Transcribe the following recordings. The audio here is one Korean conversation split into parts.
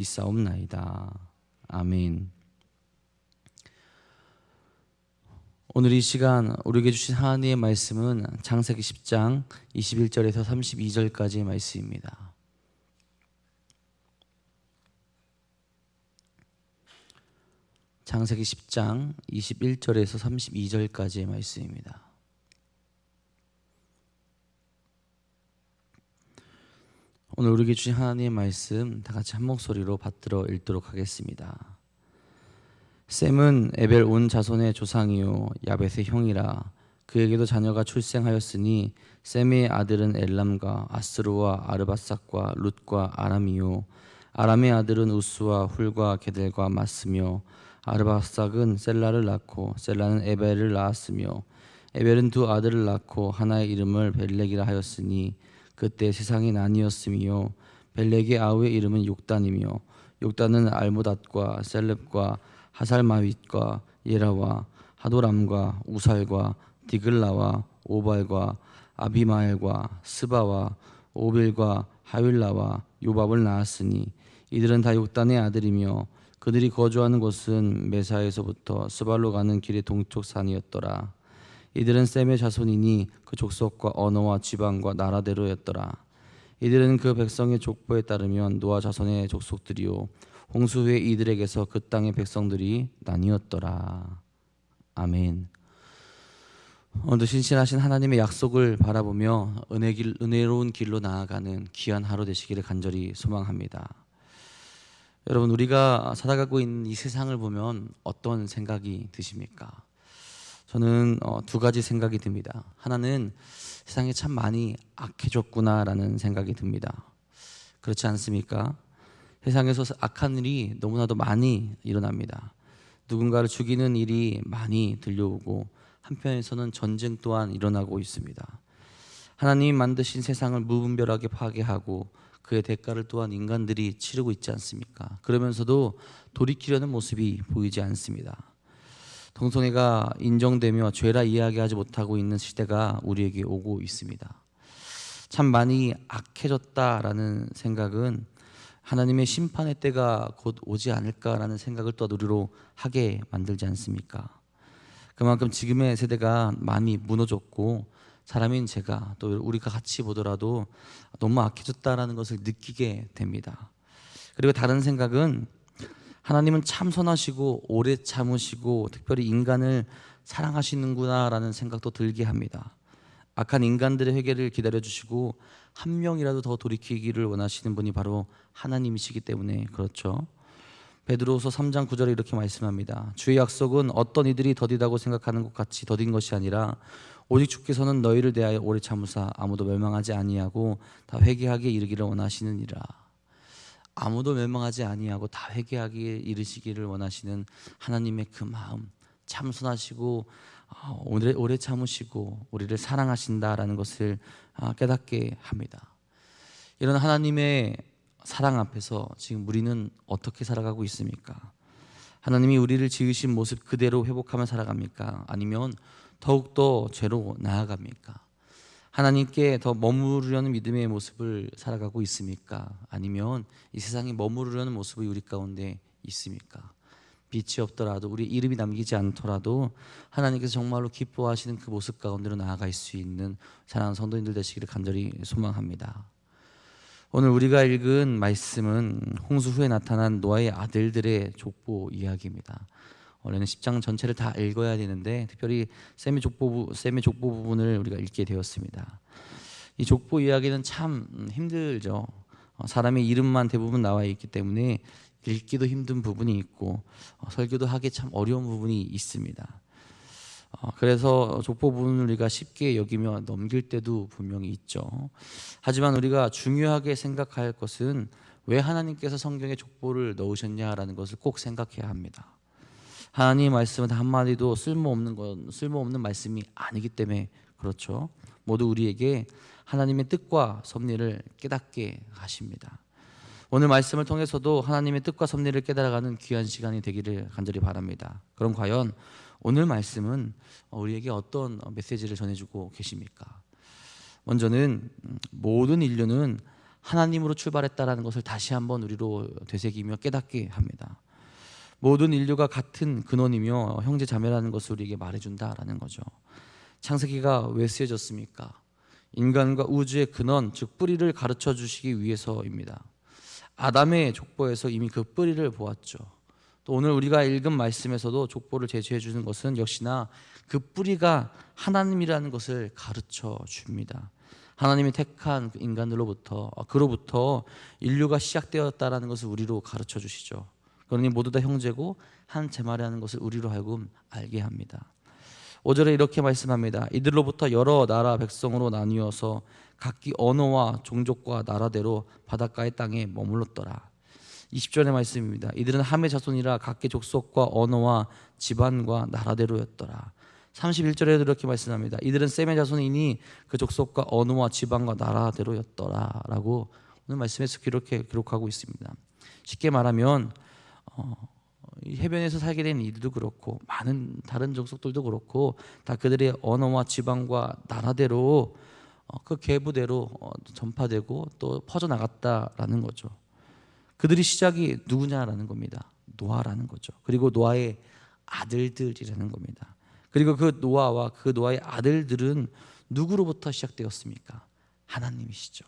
있사옵나이다. 아멘. 오늘 이 시간 우리에게 주신 하나님의 말씀은 창세기 10장 21절에서 32절까지의 말씀입니다. 창세기 10장 21절에서 32절까지의 말씀입니다. 오늘 우리에게 주신 하나님의 말씀 다 같이 한 목소리로 받들어 읽도록 하겠습니다. 셈은 에벨 온 자손의 조상이요 야벳의 형이라. 그에게도 자녀가 출생하였으니 셈의 아들은 엘람과 아스루와 아르바삭과 룻과 아람이요 아람의 아들은 우스와 훌과 게델과 마스며 아르바삭은 셀라를 낳고 셀라는 에벨을 낳았으며 에벨은 두 아들을 낳고 하나의 이름을 벨렉이라 하였으니 그때 세상이 나뉘었으며 벨렉의 아우의 이름은 욕단이며 욕단은 알모닷과 셀렙과 하살마윗과 예라와 하도람과 우살과 디글라와 오발과 아비마엘과 스바와 오빌과 하윌라와 요밥을 낳았으니 이들은 다 욕단의 아들이며 그들이 거주하는 곳은 메사에서부터 스발로 가는 길의 동쪽 산이었더라. 이들은 셈의 자손이니 그 족속과 언어와 지방과 나라대로였더라. 이들은 그 백성의 족보에 따르면 노아 자손의 족속들이요 홍수 후에 이들에게서 그 땅의 백성들이 나뉘었더라. 아멘. 오늘도 신실하신 하나님의 약속을 바라보며 은혜로운 길로 나아가는 귀한 하루 되시기를 간절히 소망합니다. 여러분, 우리가 살아가고 있는 이 세상을 보면 어떤 생각이 드십니까? 저는 두 가지 생각이 듭니다. 하나는 세상이 참 많이 악해졌구나라는 생각이 듭니다. 그렇지 않습니까? 세상에서 악한 일이 너무나도 많이 일어납니다. 누군가를 죽이는 일이 많이 들려오고 한편에서는 전쟁 또한 일어나고 있습니다. 하나님이 만드신 세상을 무분별하게 파괴하고 그의 대가를 또한 인간들이 치르고 있지 않습니까? 그러면서도 돌이키려는 모습이 보이지 않습니다. 동성애가 인정되며 죄라 이야기하지 못하고 있는 시대가 우리에게 오고 있습니다. 참 많이 악해졌다라는 생각은 하나님의 심판의 때가 곧 오지 않을까라는 생각을 또 우리로 하게 만들지 않습니까? 그만큼 지금의 세대가 많이 무너졌고 사람인 제가 또 우리가 같이 보더라도 너무 악해졌다라는 것을 느끼게 됩니다. 그리고 다른 생각은 하나님은 참 선하시고 오래 참으시고 특별히 인간을 사랑하시는구나라는 생각도 들게 합니다. 악한 인간들의 회개를 기다려주시고 한 명이라도 더 돌이키기를 원하시는 분이 바로 하나님이시기 때문에 그렇죠. 베드로후서 3장 9절에 이렇게 말씀합니다. 주의 약속은 어떤 이들이 더디다고 생각하는 것 같이 더딘 것이 아니라 오직 주께서는 너희를 대하여 오래 참으사 아무도 멸망하지 아니하고 다 회개하기에 이르기를 원하시느니라. 아무도 멸망하지 아니하고 다 회개하기에 이르시기를 원하시는 하나님의 그 마음, 참 선하시고 오래 참으시고 우리를 사랑하신다라는 것을 깨닫게 합니다. 이런 하나님의 사랑 앞에서 지금 우리는 어떻게 살아가고 있습니까? 하나님이 우리를 지으신 모습 그대로 회복하며 살아갑니까? 아니면 더욱더 죄로 나아갑니까? 하나님께 더 머무르려는 믿음의 모습을 살아가고 있습니까? 아니면 이 세상에 머무르려는 모습이 우리 가운데 있습니까? 빛이 없더라도 우리 이름이 남기지 않더라도 하나님께서 정말로 기뻐하시는 그 모습 가운데로 나아갈 수 있는 사랑하는 성도님들 되시기를 간절히 소망합니다. 오늘 우리가 읽은 말씀은 홍수 후에 나타난 노아의 아들들의 족보 이야기입니다. 원래는 10장 전체를 다 읽어야 되는데 특별히 셈의 족보 부분을 우리가 읽게 되었습니다. 이 족보 이야기는 참 힘들죠. 사람의 이름만 대부분 나와 있기 때문에 읽기도 힘든 부분이 있고 설교도 하기 참 어려운 부분이 있습니다. 그래서 족보 부분을 우리가 쉽게 여기며 넘길 때도 분명히 있죠. 하지만 우리가 중요하게 생각할 것은 왜 하나님께서 성경에 족보를 넣으셨냐라는 것을 꼭 생각해야 합니다. 하나님의 말씀은 한마디도 쓸모없는 말씀이 아니기 때문에 그렇죠. 모두 우리에게 하나님의 뜻과 섭리를 깨닫게 하십니다. 오늘 말씀을 통해서도 하나님의 뜻과 섭리를 깨달아가는 귀한 시간이 되기를 간절히 바랍니다. 그럼 과연 오늘 말씀은 우리에게 어떤 메시지를 전해주고 계십니까? 먼저는 모든 인류는 하나님으로 출발했다라는 것을 다시 한번 우리로 되새기며 깨닫게 합니다. 모든 인류가 같은 근원이며 형제 자매라는 것을 우리에게 말해준다라는 거죠. 창세기가 왜 쓰여졌습니까? 인간과 우주의 근원, 즉 뿌리를 가르쳐 주시기 위해서입니다. 아담의 족보에서 이미 그 뿌리를 보았죠. 또 오늘 우리가 읽은 말씀에서도 족보를 제시해 주는 것은 역시나 그 뿌리가 하나님이라는 것을 가르쳐 줍니다. 하나님이 택한 그로부터 인류가 시작되었다라는 것을 우리로 가르쳐 주시죠. 그러니 모두 다 형제고 한 제마라는 것을 우리로 하여금 알게 합니다. 5절에 이렇게 말씀합니다. 이들로부터 여러 나라 백성으로 나뉘어서 각기 언어와 종족과 나라대로 바닷가의 땅에 머물렀더라. 20절의 말씀입니다. 이들은 함의 자손이라 각기 족속과 언어와 집안과 나라대로였더라. 31절에도 이렇게 말씀합니다. 이들은 셈의 자손이니 그 족속과 언어와 집안과 나라대로였더라 라고 오늘 말씀에서 이렇게 기록하고 있습니다. 쉽게 말하면 이 해변에서 살게 된 이들도 그렇고 많은 다른 족속들도 그렇고 다 그들의 언어와 지방과 나라대로 그 계보대로 전파되고 또 퍼져나갔다라는 거죠. 그들이 시작이 누구냐라는 겁니다. 노아라는 거죠. 그리고 노아의 아들들이라는 겁니다. 그리고 그 노아와 그 노아의 아들들은 누구로부터 시작되었습니까? 하나님이시죠.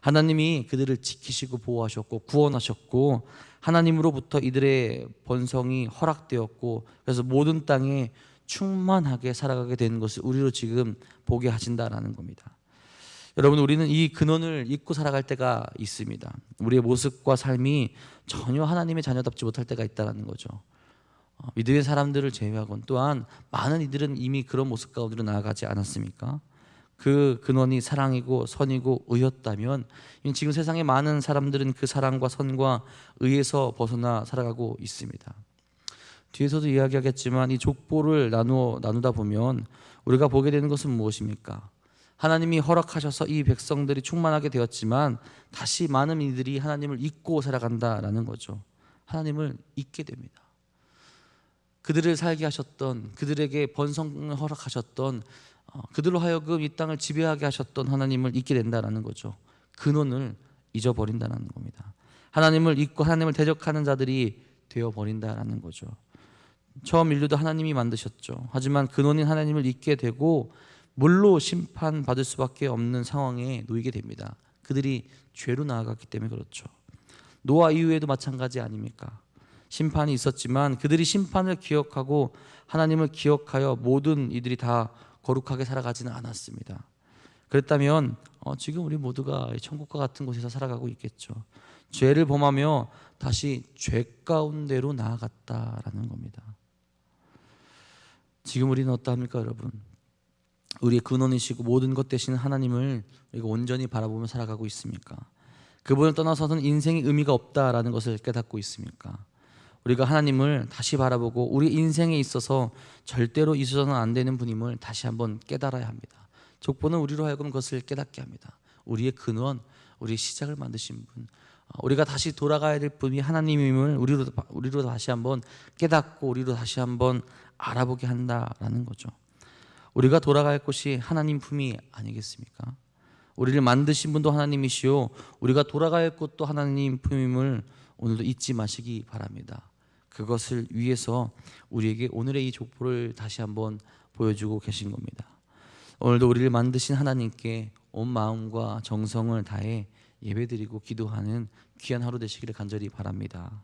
하나님이 그들을 지키시고 보호하셨고 구원하셨고 하나님으로부터 이들의 번성이 허락되었고 그래서 모든 땅에 충만하게 살아가게 되는 것을 우리로 지금 보게 하신다라는 겁니다. 여러분, 우리는 이 근원을 잊고 살아갈 때가 있습니다. 우리의 모습과 삶이 전혀 하나님의 자녀답지 못할 때가 있다는 거죠. 믿음의 사람들을 제외하곤 또한 많은 이들은 이미 그런 모습 가운데로 나아가지 않았습니까? 그 근원이 사랑이고 선이고 의였다면 지금 세상의 많은 사람들은 그 사랑과 선과 의에서 벗어나 살아가고 있습니다. 뒤에서도 이야기하겠지만 이 족보를 나누다 보면 우리가 보게 되는 것은 무엇입니까? 하나님이 허락하셔서 이 백성들이 충만하게 되었지만 다시 많은 이들이 하나님을 잊고 살아간다라는 거죠. 하나님을 잊게 됩니다. 그들을 살게 하셨던, 그들에게 번성을 허락하셨던, 그들로 하여금 이 땅을 지배하게 하셨던 하나님을 잊게 된다는 거죠. 근원을 잊어버린다는 겁니다. 하나님을 잊고 하나님을 대적하는 자들이 되어버린다는 거죠. 처음 인류도 하나님이 만드셨죠. 하지만 근원인 하나님을 잊게 되고 물로 심판받을 수밖에 없는 상황에 놓이게 됩니다. 그들이 죄로 나아갔기 때문에 그렇죠. 노아 이후에도 마찬가지 아닙니까? 심판이 있었지만 그들이 심판을 기억하고 하나님을 기억하여 모든 이들이 다 거룩하게 살아가지는 않았습니다. 그랬다면 지금 우리 모두가 천국과 같은 곳에서 살아가고 있겠죠. 죄를 범하며 다시 죄 가운데로 나아갔다라는 겁니다. 지금 우리는 어떠합니까, 여러분? 우리의 근원이시고 모든 것 되시는 하나님을 우리가 온전히 바라보며 살아가고 있습니까? 그분을 떠나서는 인생의 의미가 없다라는 것을 깨닫고 있습니까? 우리가 하나님을 다시 바라보고 우리 인생에 있어서 절대로 잊어서는 안 되는 분임을 다시 한번 깨달아야 합니다. 족보는 우리로 하여금 그것을 깨닫게 합니다. 우리의 근원, 우리의 시작을 만드신 분, 우리가 다시 돌아가야 될 분이 하나님임을 우리로 다시 한번 깨닫고 우리로 다시 한번 알아보게 한다라는 거죠. 우리가 돌아갈 곳이 하나님 품이 아니겠습니까? 우리를 만드신 분도 하나님이시오 우리가 돌아갈 곳도 하나님 품임을 오늘도 잊지 마시기 바랍니다. 그것을 위해서 우리에게 오늘의 이 족보를 다시 한번 보여주고 계신 겁니다. 오늘도 우리를 만드신 하나님께 온 마음과 정성을 다해 예배드리고 기도하는 귀한 하루 되시기를 간절히 바랍니다.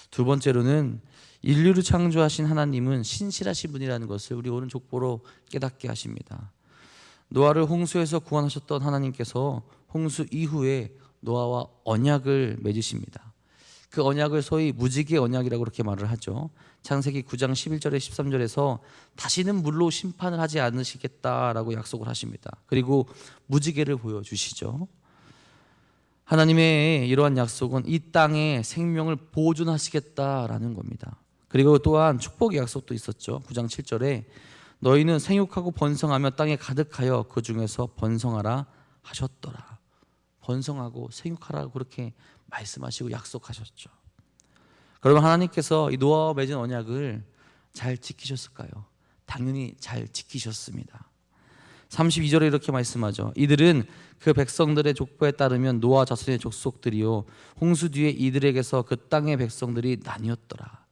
두 번째로는 인류를 창조하신 하나님은 신실하신 분이라는 것을 우리 오늘 족보로 깨닫게 하십니다. 노아를 홍수에서 구원하셨던 하나님께서 홍수 이후에 노아와 언약을 맺으십니다. 그 언약을 소위 무지개 언약이라고 그렇게 말을 하죠. 창세기 9장 11절에 13절에서 다시는 물로 심판을 하지 않으시겠다라고 약속을 하십니다. 그리고 무지개를 보여주시죠. 하나님의 이러한 약속은 이 땅에 생명을 보존하시겠다라는 겁니다. 그리고 또한 축복의 약속도 있었죠. 9장 7절에 너희는 생육하고 번성하며 땅에 가득하여 그 중에서 번성하라 하셨더라. 번성하고 생육하라고 그렇게 말씀하시고 약속하셨죠. 그러면 하나님께서 이 노아와 맺은 언약을 잘 지키셨을까요? 당연히 잘 지키셨습니다. 32절에 이렇게 말씀하죠. 이들은 그 백성들의 족보에 따르면 노아 자손의 족속들이요 홍수 뒤에 이들에게서 그 땅의 백성들이 나뉘었더라.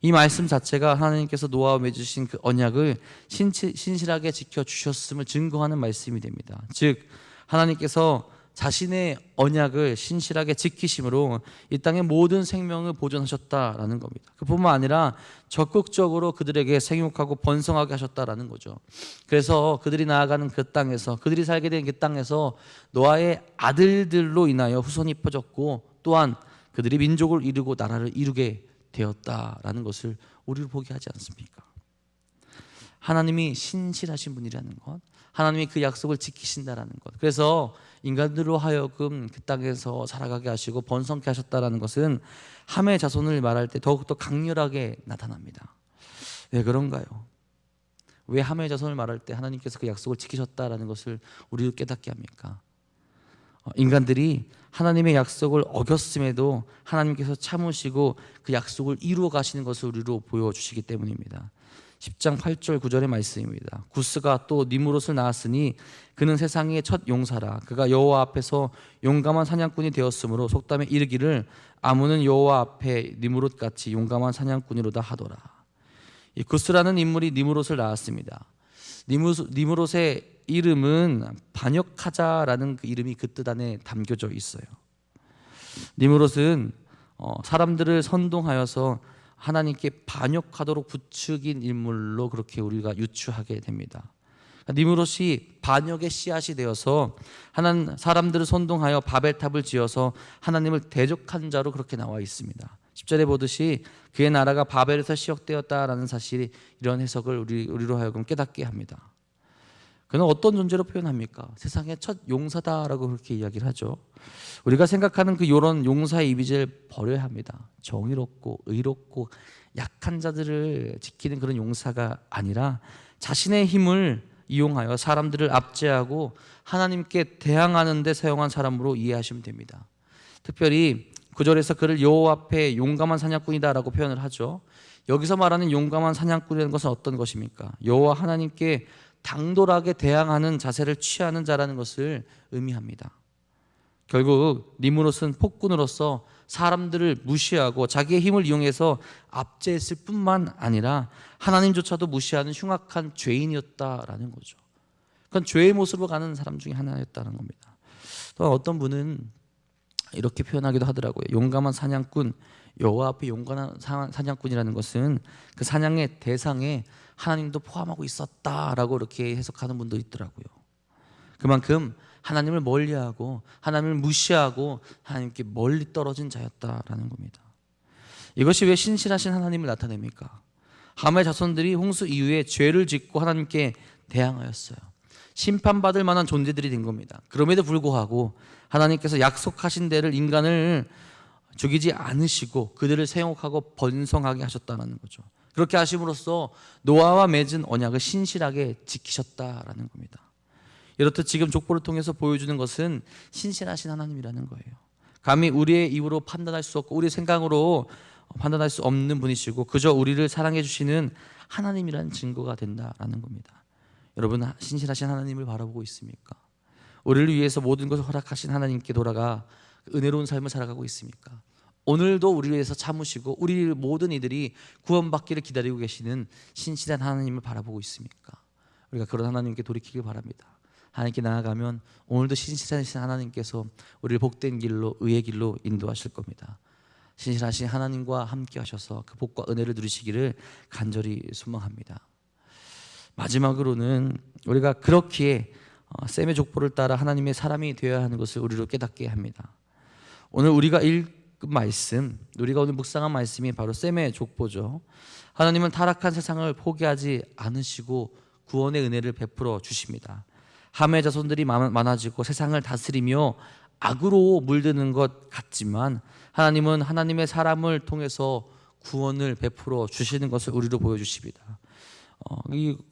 이 말씀 자체가 하나님께서 노아와 맺으신 그 언약을 신실하게 지켜주셨음을 증거하는 말씀이 됩니다. 즉 하나님께서 자신의 언약을 신실하게 지키심으로 이 땅의 모든 생명을 보존하셨다라는 겁니다. 그뿐만 아니라 적극적으로 그들에게 생육하고 번성하게 하셨다라는 거죠. 그래서 그들이 나아가는 그 땅에서, 그들이 살게 된 그 땅에서 노아의 아들들로 인하여 후손이 퍼졌고, 또한 그들이 민족을 이루고 나라를 이루게 되었다라는 것을 우리를 보게 하지 않습니까? 하나님이 신실하신 분이라는 것, 하나님이 그 약속을 지키신다라는 것, 그래서 인간들로 하여금 그 땅에서 살아가게 하시고 번성케 하셨다라는 것은 함의 자손을 말할 때 더욱더 강렬하게 나타납니다. 왜 그런가요? 왜 함의 자손을 말할 때 하나님께서 그 약속을 지키셨다라는 것을 우리를 깨닫게 합니까? 인간들이 하나님의 약속을 어겼음에도 하나님께서 참으시고 그 약속을 이루어 가시는 것을 우리로 보여주시기 때문입니다. 10장 8절 9절의 말씀입니다. 구스가 또 니므롯을 낳았으니 그는 세상의 첫 용사라. 그가 여호와 앞에서 용감한 사냥꾼이 되었으므로 속담에 이르기를 아무는 여호와 앞에 니므롯같이 용감한 사냥꾼이로다 하더라. 이 구스라는 인물이 니므롯을 낳았습니다. 니므롯의 이름은 반역하자라는 그 이름이 그 뜻 안에 담겨져 있어요. 니므롯은 사람들을 선동하여서 하나님께 반역하도록 부추긴 인물로 그렇게 우리가 유추하게 됩니다. 니므롯이 반역의 씨앗이 되어서 사람들을 선동하여 바벨탑을 지어서 하나님을 대적한 자로 그렇게 나와 있습니다. 10절에 보듯이 그의 나라가 바벨에서 시작되었다라는 사실이 이런 해석을 우리로 하여금 깨닫게 합니다. 그는 어떤 존재로 표현합니까? 세상의 첫 용사다라고 그렇게 이야기를 하죠. 우리가 생각하는 그 이런 용사의 이미지를 버려야 합니다. 정의롭고 의롭고 약한 자들을 지키는 그런 용사가 아니라 자신의 힘을 이용하여 사람들을 압제하고 하나님께 대항하는 데 사용한 사람으로 이해하시면 됩니다. 특별히 9절에서 그를 여호와 앞에 용감한 사냥꾼이다라고 표현을 하죠. 여기서 말하는 용감한 사냥꾼이라는 것은 어떤 것입니까? 여호와 하나님께 당돌하게 대항하는 자세를 취하는 자라는 것을 의미합니다. 결국 니므롯은 폭군으로서 사람들을 무시하고 자기의 힘을 이용해서 압제했을 뿐만 아니라 하나님조차도 무시하는 흉악한 죄인이었다라는 거죠. 그건 죄의 모습으로 가는 사람 중에 하나였다는 겁니다. 또 어떤 분은 이렇게 표현하기도 하더라고요. 용감한 사냥꾼, 여호와 앞에 용감한 사냥꾼이라는 것은 그 사냥의 대상에 하나님도 포함하고 있었다라고 이렇게 해석하는 분도 있더라고요. 그만큼 하나님을 멀리하고 하나님을 무시하고 하나님께 멀리 떨어진 자였다라는 겁니다. 이것이 왜 신실하신 하나님을 나타냅니까? 함의 자손들이 홍수 이후에 죄를 짓고 하나님께 대항하였어요. 심판받을 만한 존재들이 된 겁니다. 그럼에도 불구하고 하나님께서 약속하신 대를 인간을 죽이지 않으시고 그들을 생육하고 번성하게 하셨다는 거죠. 그렇게 하심으로써 노아와 맺은 언약을 신실하게 지키셨다라는 겁니다. 이렇듯 지금 족보를 통해서 보여주는 것은 신실하신 하나님이라는 거예요. 감히 우리의 입으로 판단할 수 없고 우리의 생각으로 판단할 수 없는 분이시고 그저 우리를 사랑해 주시는 하나님이라는 증거가 된다라는 겁니다. 여러분, 신실하신 하나님을 바라보고 있습니까? 우리를 위해서 모든 것을 허락하신 하나님께 돌아가 은혜로운 삶을 살아가고 있습니까? 오늘도 우리를 위해서 참으시고 우리 모든 이들이 구원받기를 기다리고 계시는 신실한 하나님을 바라보고 있습니까? 우리가 그런 하나님께 돌이키길 바랍니다. 하나님께 나아가면 오늘도 신실하신 하나님께서 우리를 복된 길로, 의의 길로 인도하실 겁니다. 신실하신 하나님과 함께 하셔서 그 복과 은혜를 누리시기를 간절히 소망합니다. 마지막으로는 우리가 그렇기에 셈의 족보를 따라 하나님의 사람이 되어야 하는 것을 우리로 깨닫게 합니다. 오늘 우리가 읽은 말씀, 우리가 오늘 묵상한 말씀이 바로 셈의 족보죠. 하나님은 타락한 세상을 포기하지 않으시고 구원의 은혜를 베풀어 주십니다. 함의 자손들이 많아지고 세상을 다스리며 악으로 물드는 것 같지만 하나님은 하나님의 사람을 통해서 구원을 베풀어 주시는 것을 우리로 보여주십니다.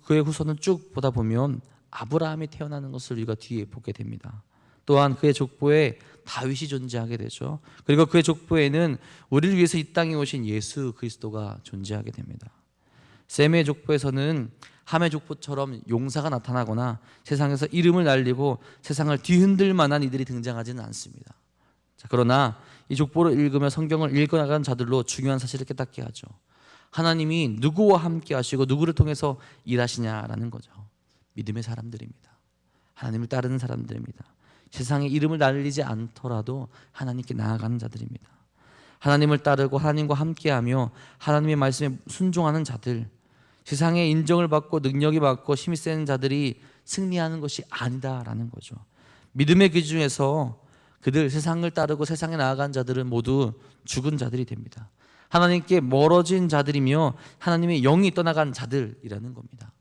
그의 후손을 쭉 보다 보면 아브라함이 태어나는 것을 우리가 뒤에 보게 됩니다. 또한 그의 족보에 다윗이 존재하게 되죠. 그리고 그의 족보에는 우리를 위해서 이 땅에 오신 예수 그리스도가 존재하게 됩니다. 셈의 족보에서는 함의 족보처럼 용사가 나타나거나 세상에서 이름을 날리고 세상을 뒤흔들 만한 이들이 등장하지는 않습니다. 자, 그러나 이 족보를 읽으며 성경을 읽어나가는 자들로 중요한 사실을 깨닫게 하죠. 하나님이 누구와 함께 하시고 누구를 통해서 일하시냐라는 거죠. 믿음의 사람들입니다. 하나님을 따르는 사람들입니다. 세상에 이름을 날리지 않더라도 하나님께 나아가는 자들입니다. 하나님을 따르고 하나님과 함께하며 하나님의 말씀에 순종하는 자들, 세상에 인정을 받고 능력이 받고 힘이 센 자들이 승리하는 것이 아니다라는 거죠. 믿음의 기준에서 그들, 세상을 따르고 세상에 나아간 자들은 모두 죽은 자들이 됩니다. 하나님께 멀어진 자들이며 하나님의 영이 떠나간 자들이라는 겁니다.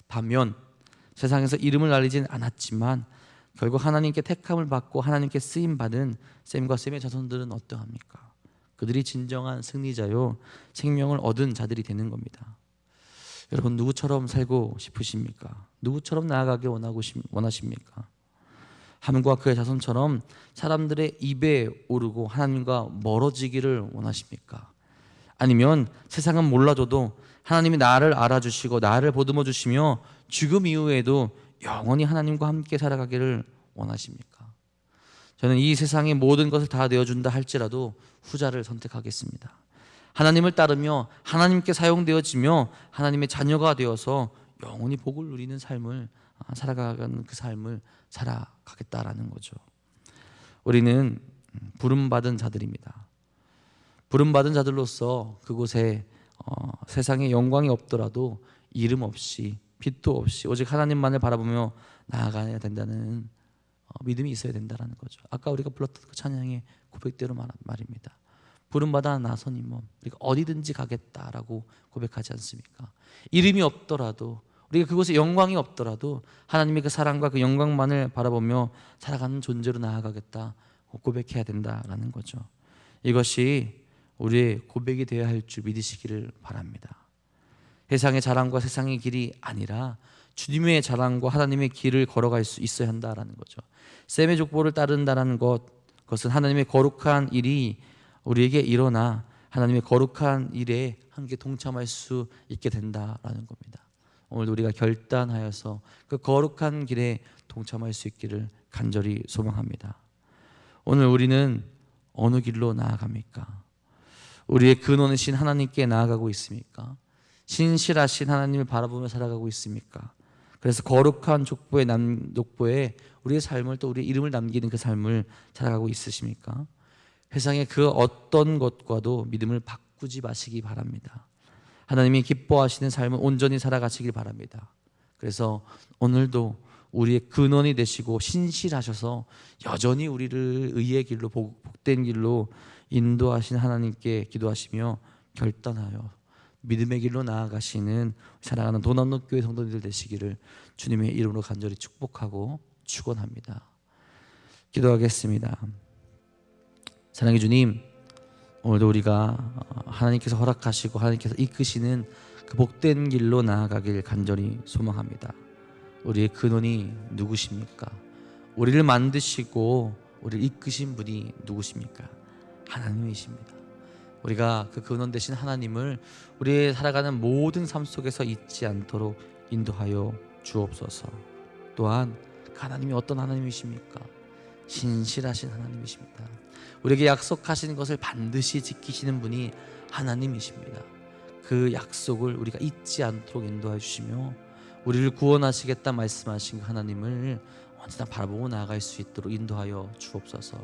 반면 세상에서 이름을 날리진 않았지만 결국 하나님께 택함을 받고 하나님께 쓰임받은 셈과 셈의 자손들은 어떠합니까? 그들이 진정한 승리자요 생명을 얻은 자들이 되는 겁니다. 여러분, 누구처럼 살고 싶으십니까? 누구처럼 나아가길 원하십니까? 함과 그의 자손처럼 사람들의 입에 오르고 하나님과 멀어지기를 원하십니까? 아니면 세상은 몰라줘도 하나님이 나를 알아주시고 나를 보듬어 주시며 죽음 이후에도 영원히 하나님과 함께 살아가기를 원하십니까? 저는 이 세상의 모든 것을 다 내어준다 할지라도 후자를 선택하겠습니다. 하나님을 따르며 하나님께 사용되어지며 하나님의 자녀가 되어서 영원히 복을 누리는 삶을 살아가는 그 삶을 살아가겠다라는 거죠. 우리는 부름받은 자들입니다. 부름받은 자들로서 그곳에 세상에 영광이 없더라도 이름 없이 빛도 없이 오직 하나님만을 바라보며 나아가야 된다는 믿음이 있어야 된다는 거죠. 아까 우리가 불렀던 그 찬양의 고백대로 말입니다. 부름받아 나선 이 몸, 우리가 어디든지 가겠다라고 고백하지 않습니까? 이름이 없더라도 우리가 그곳에 영광이 없더라도 하나님의 그 사랑과 그 영광만을 바라보며 살아가는 존재로 나아가겠다 고백해야 된다라는 거죠. 이것이 우리의 고백이 되어야 할 줄 믿으시기를 바랍니다. 세상의 자랑과 세상의 길이 아니라 주님의 자랑과 하나님의 길을 걸어갈 수 있어야 한다라는 거죠. 셈의 족보를 따른다는 그것은 하나님의 거룩한 일이 우리에게 일어나 하나님의 거룩한 일에 함께 동참할 수 있게 된다라는 겁니다. 오늘 우리가 결단하여서 그 거룩한 길에 동참할 수 있기를 간절히 소망합니다. 오늘 우리는 어느 길로 나아갑니까? 우리의 근원이신 하나님께 나아가고 있습니까? 신실하신 하나님을 바라보며 살아가고 있습니까? 그래서 거룩한 족보에 우리의 삶을 또 우리의 이름을 남기는 그 삶을 살아가고 있으십니까? 세상의 그 어떤 것과도 믿음을 바꾸지 마시기 바랍니다. 하나님이 기뻐하시는 삶을 온전히 살아가시길 바랍니다. 그래서 오늘도 우리의 근원이 되시고 신실하셔서 여전히 우리를 의의 길로 복된 길로 인도하신 하나님께 기도하시며 결단하여 믿음의 길로 나아가시는 사랑하는 도남로교회 성도님들 되시기를 주님의 이름으로 간절히 축복하고 축원합니다. 기도하겠습니다. 사랑의 주님, 오늘도 우리가 하나님께서 허락하시고 하나님께서 이끄시는 그 복된 길로 나아가길 간절히 소망합니다. 우리의 근원이 누구십니까? 우리를 만드시고 우리를 이끄신 분이 누구십니까? 하나님이십니다. 우리가 그 근원 되신 하나님을 우리의 살아가는 모든 삶 속에서 잊지 않도록 인도하여 주옵소서. 또한 그 하나님이 어떤 하나님이십니까? 신실하신 하나님이십니다. 우리에게 약속하신 것을 반드시 지키시는 분이 하나님이십니다. 그 약속을 우리가 잊지 않도록 인도해 주시며 우리를 구원하시겠다 말씀하신 하나님을 언제나 바라보고 나아갈 수 있도록 인도하여 주옵소서.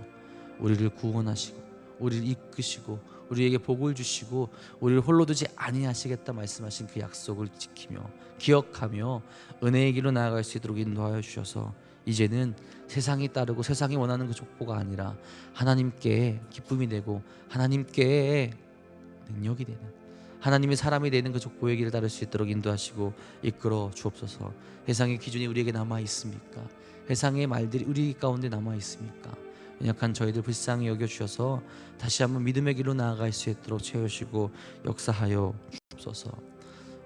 우리를 구원하시고 우리를 이끄시고 우리에게 복을 주시고 우리를 홀로 두지 아니하시겠다 말씀하신 그 약속을 지키며 기억하며 은혜의 길로 나아갈 수 있도록 인도하여 주셔서 이제는 세상이 따르고 세상이 원하는 그 족보가 아니라 하나님께 기쁨이 되고 하나님께 능력이 되는 하나님의 사람이 되는 그 족보의 길을 따를 수 있도록 인도하시고 이끌어 주옵소서. 세상의 기준이 우리에게 남아 있습니까? 세상의 말들이 우리 가운데 남아 있습니까? 연약한 저희들 불쌍히 여겨주셔서 다시 한번 믿음의 길로 나아갈 수 있도록 채우시고 역사하여 주옵소서.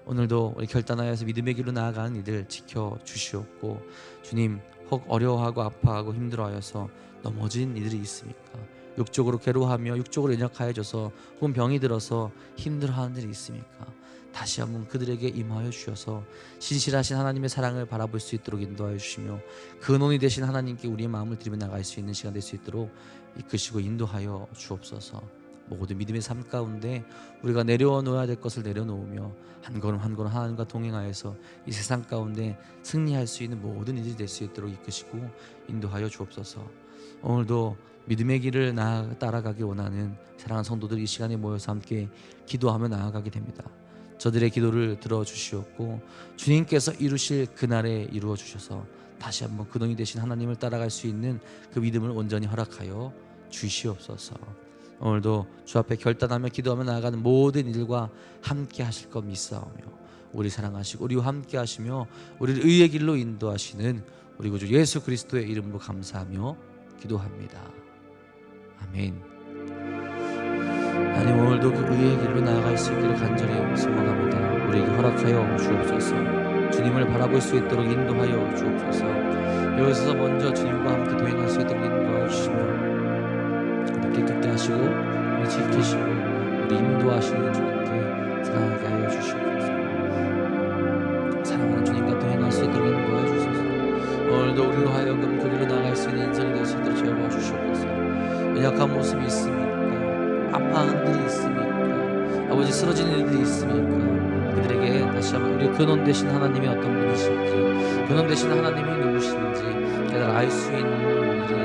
오늘도 우리 결단하여서 믿음의 길로 나아가는 이들 지켜주시옵고 주님, 혹 어려워하고 아파하고 힘들어하여서 넘어진 이들이 있습니까? 육적으로 괴로워하며 육적으로 연약하여져서 혹은 병이 들어서 힘들어하는 일이 있습니까? 다시 한번 그들에게 임하여 주셔서 신실하신 하나님의 사랑을 바라볼 수 있도록 인도하여 주시며 근원이 되신 하나님께 우리의 마음을 드리며 나갈 수 있는 시간 될 수 있도록 이끄시고 인도하여 주옵소서. 모든 믿음의 삶 가운데 우리가 내려놓아야 될 것을 내려놓으며 한 걸음 한 걸음 하나님과 동행하여서 이 세상 가운데 승리할 수 있는 모든 일이 될 수 있도록 이끄시고 인도하여 주옵소서. 오늘도 믿음의 길을 따라가기 원하는 사랑하는 성도들 이 시간에 모여서 함께 기도하며 나아가게 됩니다. 저들의 기도를 들어주시옵고 주님께서 이루실 그날에 이루어 주셔서 다시 한번 근원이 되신 하나님을 따라갈 수 있는 그 믿음을 온전히 허락하여 주시옵소서. 오늘도 주 앞에 결단하며 기도하며 나아가는 모든 일과 함께 하실 것 믿사오며 우리 사랑하시고 우리와 함께 하시며 우리를 의의 길로 인도하시는 우리 구주 예수 그리스도의 이름으로 감사하며 기도합니다. 아멘. 하나님, 오늘도 그 의의 길로 나아갈 수 있기를 간절히 소망합니다. 우리에게 허락하여 주옵소서. 주님을 바라볼 수 있도록 인도하여 주옵소서. 여기서 먼저 주님과 함께 동행할 수 있도록 인도하여 주시며 우리 깨끗게 하시고 우리 지키시고 우리 인도하시는 주님께 사랑하게 하여 주시옵소서. 사랑하는 주님과 동행할 수 있도록 인도하여 주소서. 오늘도 우리로 하여금 그 길로 나아갈 수 있는 인생이 될 수 있도록 채워 주시옵소서. 연약한 모습이 있습니까? 아파하는 일이 있습니까? 아버지, 쓰러지는 일들이 있습니까? 그들에게 다시 한번 우리 근원 되신 하나님이 어떤 분이신지, 근원 되신 하나님이 누구신지 깨달아 알 수 있는 일을